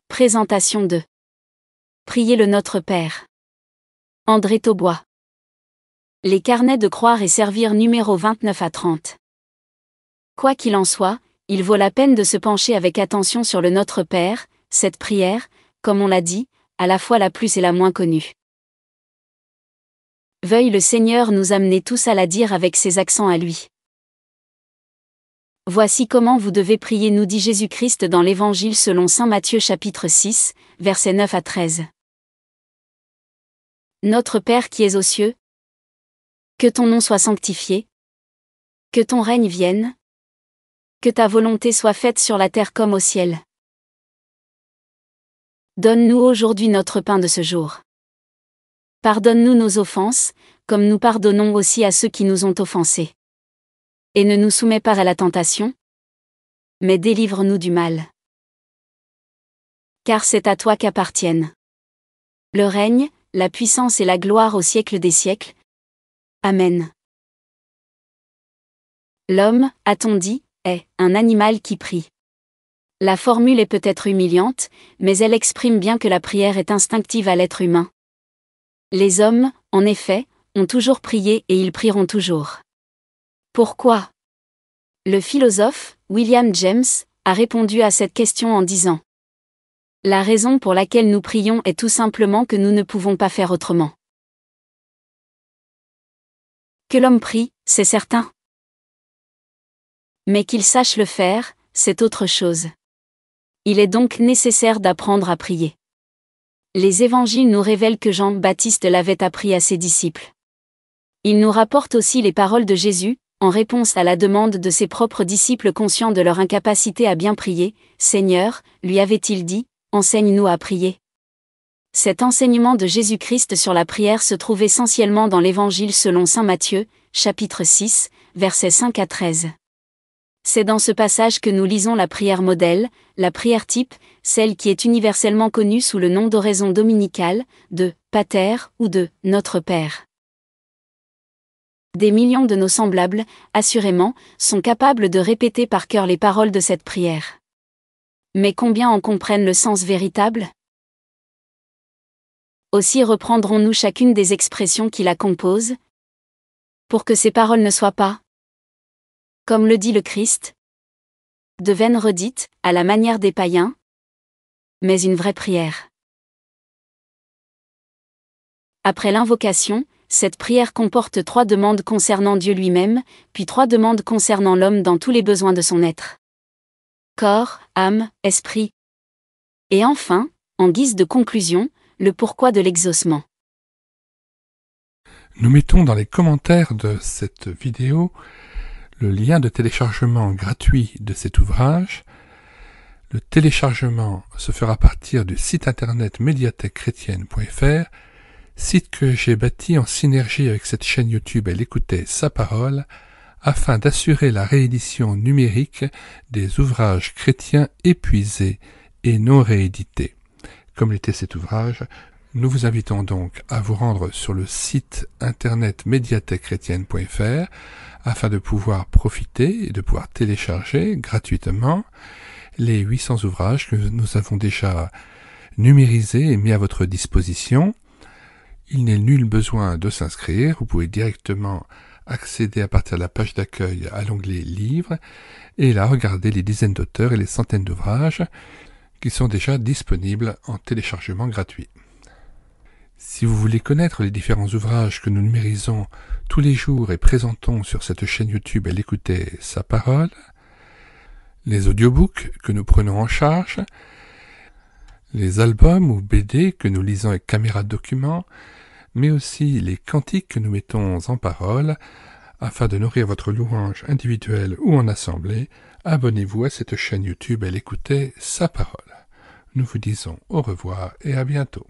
Présentation de Priez le Notre Père. André Taubois. Les carnets de croire et servir numéro 29 à 30. Quoi qu'il en soit, il vaut la peine de se pencher avec attention sur le Notre Père, cette prière, comme on l'a dit, à la fois la plus et la moins connue. Veuille le Seigneur nous amener tous à la dire avec ses accents à lui. Voici comment vous devez prier, nous dit Jésus-Christ dans l'Évangile selon saint Matthieu chapitre 6, versets 9 à 13. Notre Père qui es aux cieux, que ton nom soit sanctifié, que ton règne vienne, que ta volonté soit faite sur la terre comme au ciel. Donne-nous aujourd'hui notre pain de ce jour. Pardonne-nous nos offenses, comme nous pardonnons aussi à ceux qui nous ont offensés. Et ne nous soumets pas à la tentation, mais délivre-nous du mal. Car c'est à toi qu'appartiennent le règne, la puissance et la gloire au siècle des siècles. Amen. L'homme, a-t-on dit, est un animal qui prie. La formule est peut-être humiliante, mais elle exprime bien que la prière est instinctive à l'être humain. Les hommes, en effet, ont toujours prié et ils prieront toujours. Pourquoi ? Le philosophe, William James, a répondu à cette question en disant : la raison pour laquelle nous prions est tout simplement que nous ne pouvons pas faire autrement. Que l'homme prie, c'est certain. Mais qu'il sache le faire, c'est autre chose. Il est donc nécessaire d'apprendre à prier. Les évangiles nous révèlent que Jean-Baptiste l'avait appris à ses disciples. Ils nous rapportent aussi les paroles de Jésus, en réponse à la demande de ses propres disciples conscients de leur incapacité à bien prier. « Seigneur, lui avait-il dit, enseigne-nous à prier. » Cet enseignement de Jésus-Christ sur la prière se trouve essentiellement dans l'Évangile selon saint Matthieu, chapitre 6, versets 5 à 13. C'est dans ce passage que nous lisons la prière modèle, la prière type, celle qui est universellement connue sous le nom d'oraison dominicale, de « Pater » ou de « Notre Père ». Des millions de nos semblables, assurément, sont capables de répéter par cœur les paroles de cette prière. Mais combien en comprennent le sens véritable ? Aussi reprendrons-nous chacune des expressions qui la composent, pour que ces paroles ne soient pas, comme le dit le Christ, de vaines redites, à la manière des païens, mais une vraie prière. Après l'invocation, cette prière comporte 3 demandes concernant Dieu lui-même, puis 3 demandes concernant l'homme dans tous les besoins de son être. Corps, âme, esprit. Et enfin, en guise de conclusion, le pourquoi de l'exaucement. Nous mettons dans les commentaires de cette vidéo le lien de téléchargement gratuit de cet ouvrage. Le téléchargement se fera à partir du site internet médiathèquechrétienne.fr, site que j'ai bâti en synergie avec cette chaîne YouTube Elle écoutait sa parole, afin d'assurer la réédition numérique des ouvrages chrétiens épuisés et non réédités. Comme l'était cet ouvrage, nous vous invitons donc à vous rendre sur le site internet médiathèquechrétienne.fr afin de pouvoir profiter et de pouvoir télécharger gratuitement les 800 ouvrages que nous avons déjà numérisés et mis à votre disposition. Il n'est nul besoin de s'inscrire, vous pouvez directement accéder à partir de la page d'accueil à l'onglet Livres et là regarder les dizaines d'auteurs et les centaines d'ouvrages qui sont déjà disponibles en téléchargement gratuit. Si vous voulez connaître les différents ouvrages que nous numérisons tous les jours et présentons sur cette chaîne YouTube Elle écoutait sa parole, les audiobooks que nous prenons en charge, les albums ou BD que nous lisons avec caméra de document, mais aussi les cantiques que nous mettons en parole, afin de nourrir votre louange individuelle ou en assemblée, abonnez-vous à cette chaîne YouTube Elle écoutait sa parole. Nous vous disons au revoir et à bientôt.